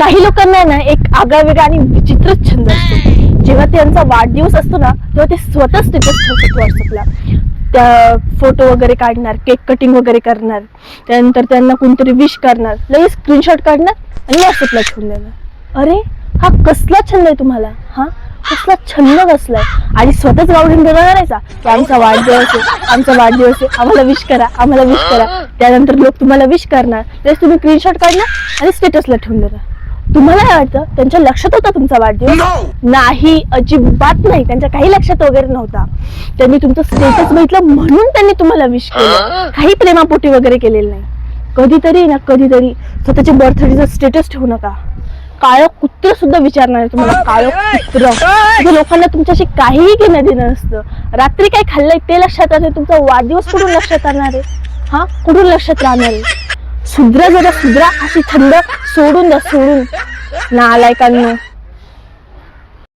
काही लोकांना ना एक आगळा वेगळा आणि विचित्रच छंद असतो. जेव्हा त्यांचा वाढदिवस असतो ना तेव्हा ते स्वतः स्टेटस ठेवतात व्हॉट्सअपला. त्या फोटो वगैरे काढणार, केक कटिंग वगैरे करणार, त्यानंतर त्यांना कोणतरी विश करणार, लगेच स्क्रीनशॉट काढणार आणि व्हॉट्सअपला ठेवून देणार. अरे हा कसला छंद आहे तुम्हाला? हा कसला छंद कसलाय? आणि स्वतःच गावडीन बोलायचा की आमचा वाढदिवस आहे, आमचा वाढदिवस आहे, आम्हाला विश करा, आम्हाला विश करा. त्यानंतर लोक तुम्हाला विश करणार, तेच तुम्ही स्क्रीनशॉट काढणार आणि स्टेटसला ठेवून देणार. तुम्हाला काय वाटतं त्यांच्या लक्षात होता तुमचा वाढदिवस? नाही, अजिबात नाही. त्यांच्या काही लक्षात वगैरे नव्हता. त्यांनी तुमचं स्टेटस बघितलं म्हणून त्यांनी तुम्हाला विश केलं, काही प्रेमापोटी वगैरे केलेलं नाही. कधीतरी ना कधीतरी स्वतःच्या बर्थडेचं स्टेटस ठेवू नका. काळं कुत्र सुद्धा विचारणार आहे तुम्हाला, काळं कुत्र. म्हणजे लोकांना तुमच्याशी काहीही घेणं देणं नसतं. रात्री काय खाल्लंय ते लक्षात आहे, तुमचा वाढदिवस कुठून लक्षात राहणार आहे? हा कुठून लक्षात राहणार आहे? सुधरा जरा सुधरा, अशी छंद सोडून द्या, सोडून. नालायकांनो.